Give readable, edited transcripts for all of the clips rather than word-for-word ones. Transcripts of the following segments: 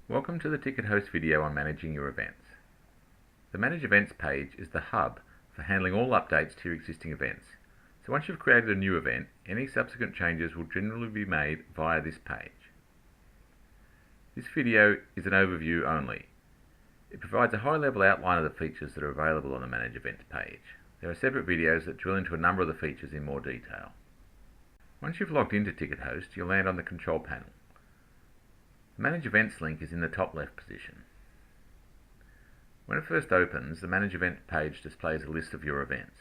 Welcome to the TicketHost video on managing your events. The Manage Events page is the hub for handling all updates to your existing events. So once you've created a new event, any subsequent changes will generally be made via this page. This video is an overview only. It provides a high-level outline of the features that are available on the Manage Events page. There are separate videos that drill into a number of the features in more detail. Once you've logged into TicketHost, you'll land on the control panel. The Manage Events link is in the top left position. When it first opens, the Manage Events page displays a list of your events.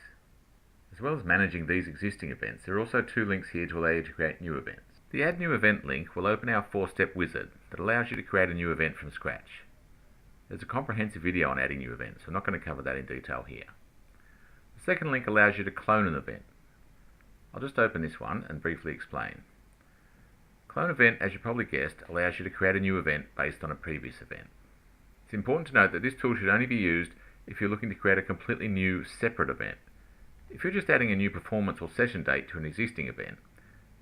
As well as managing these existing events, there are also two links here to allow you to create new events. The Add New Event link will open our 4-step wizard that allows you to create a new event from scratch. There's a comprehensive video on adding new events, so I'm not going to cover that in detail here. The second link allows you to clone an event. I'll just open this one and briefly explain. Clone Event, as you probably guessed, allows you to create a new event based on a previous event. It's important to note that this tool should only be used if you're looking to create a completely new, separate event. If you're just adding a new performance or session date to an existing event,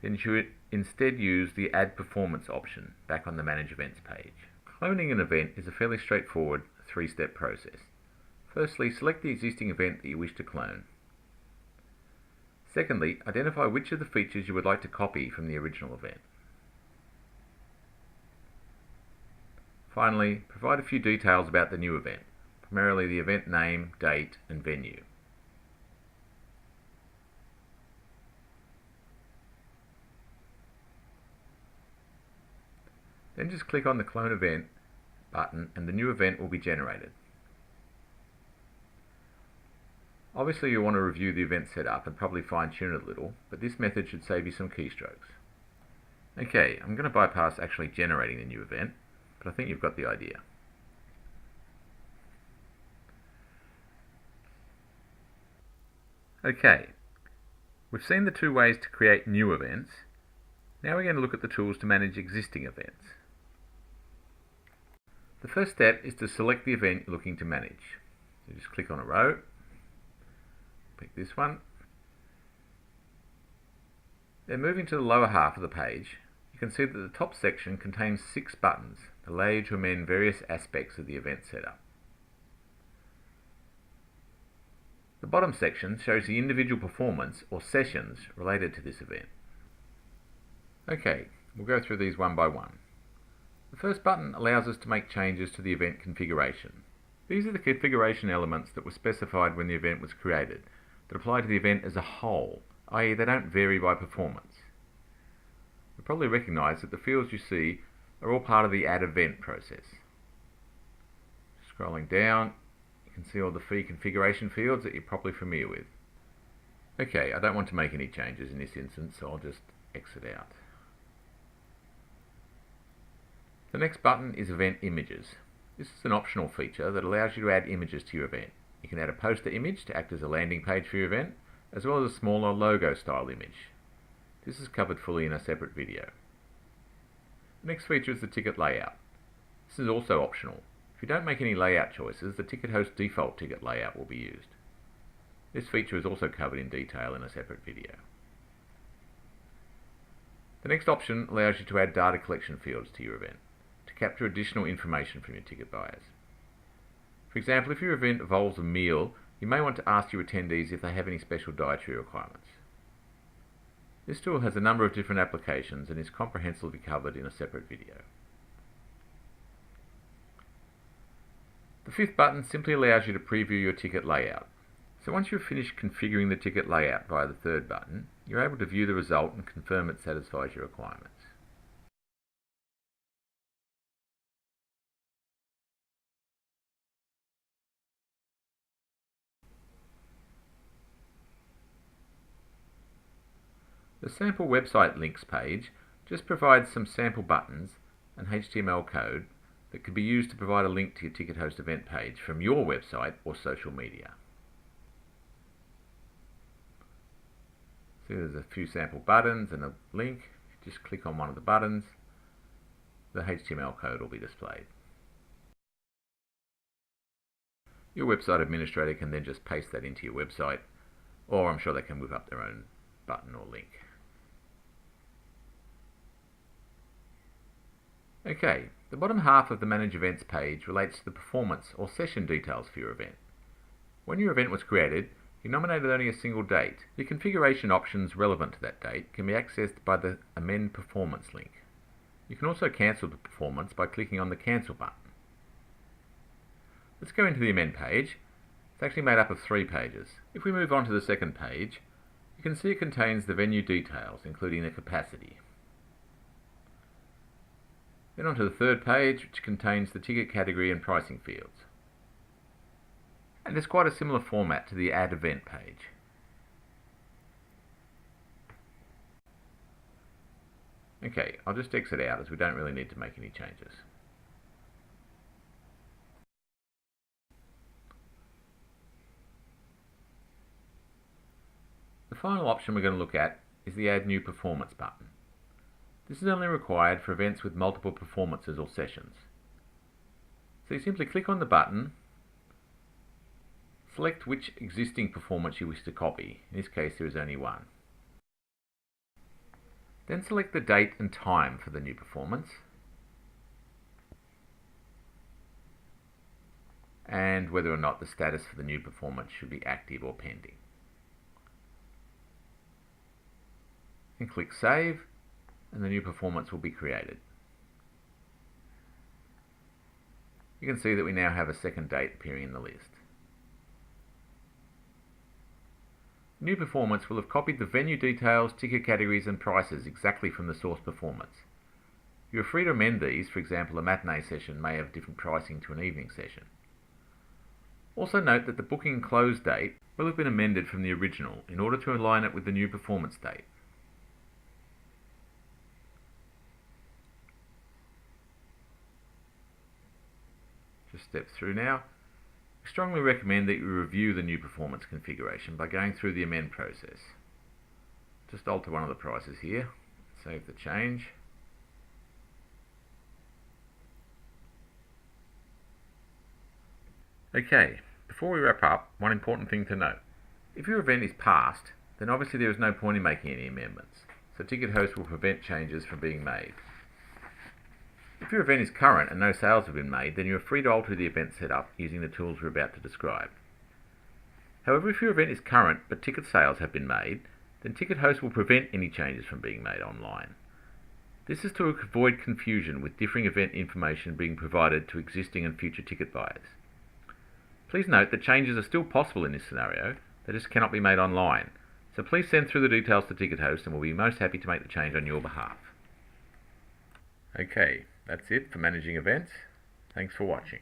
then you should instead use the Add Performance option back on the Manage Events page. Cloning an event is a fairly straightforward 3-step process. Firstly, select the existing event that you wish to clone. Secondly, identify which of the features you would like to copy from the original event. Finally, provide a few details about the new event, primarily the event name, date, and venue. Then just click on the Clone Event button and the new event will be generated. Obviously you want to review the event setup and probably fine-tune it a little, but this method should save you some keystrokes. Okay, I'm going to bypass actually generating the new event, but I think you've got the idea. Okay, we've seen the two ways to create new events. Now we're going to look at the tools to manage existing events. The first step is to select the event you're looking to manage. So just click on a row, pick this one. Then moving to the lower half of the page, you can see that the top section contains 6 buttons that allow you to amend various aspects of the event setup. The bottom section shows the individual performance or sessions related to this event. Okay, we'll go through these one by one. The first button allows us to make changes to the event configuration. These are the configuration elements that were specified when the event was created, that apply to the event as a whole, i.e. they don't vary by performance. You probably recognise that the fields you see are all part of the Add Event process. Scrolling down, you can see all the fee configuration fields that you're probably familiar with. Okay, I don't want to make any changes in this instance, so I'll just exit out. The next button is Event Images. This is an optional feature that allows you to add images to your event. You can add a poster image to act as a landing page for your event, as well as a smaller logo style image. This is covered fully in a separate video. The next feature is the ticket layout. This is also optional. If you don't make any layout choices, the TicketHost default ticket layout will be used. This feature is also covered in detail in a separate video. The next option allows you to add data collection fields to your event to capture additional information from your ticket buyers. For example, if your event involves a meal, you may want to ask your attendees if they have any special dietary requirements. This tool has a number of different applications and is comprehensively covered in a separate video. The fifth button simply allows you to preview your ticket layout. So once you've finished configuring the ticket layout via the third button, you're able to view the result and confirm it satisfies your requirements. The sample website links page just provides some sample buttons and HTML code that can be used to provide a link to your TicketHost event page from your website or social media. So there's a few sample buttons and a link. Just click on one of the buttons. The HTML code will be displayed. Your website administrator can then just paste that into your website, or I'm sure they can whip up their own button or link. Okay, The bottom half of the Manage Events page relates to the performance or session details for your event. When your event was created, you nominated only a single date. The configuration options relevant to that date can be accessed by the Amend Performance link. You can also cancel the performance by clicking on the Cancel button. Let's go into the Amend page. It's actually made up of 3 pages. If we move on to the second page, you can see it contains the venue details, including the capacity. Then onto the third page, which contains the ticket category and pricing fields. And it's quite a similar format to the Add Event page. Okay, I'll just exit out as we don't really need to make any changes. The final option we're going to look at is the Add New Performance button. This is only required for events with multiple performances or sessions. So you simply click on the button, select which existing performance you wish to copy. In this case there is only one. Then select the date and time for the new performance, and whether or not the status for the new performance should be active or pending. And click Save, and the new performance will be created. You can see that we now have a second date appearing in the list. The new performance will have copied the venue details, ticket categories and prices exactly from the source performance. You are free to amend these. For example, a matinee session may have different pricing to an evening session. Also note that the booking close date will have been amended from the original in order to align it with the new performance date. Just step through now. I strongly recommend that you review the new performance configuration by going through the amend process. Just alter one of the prices here, save the change. Okay, before we wrap up, one important thing to note. If your event is past, then obviously there is no point in making any amendments, so TicketHost will prevent changes from being made. If your event is current and no sales have been made, then you are free to alter the event setup using the tools we're about to describe. However, if your event is current but ticket sales have been made, then TicketHost will prevent any changes from being made online. This is to avoid confusion with differing event information being provided to existing and future ticket buyers. Please note that changes are still possible in this scenario, they just cannot be made online. So please send through the details to TicketHost and we'll be most happy to make the change on your behalf. Okay, that's it for managing events. Thanks for watching.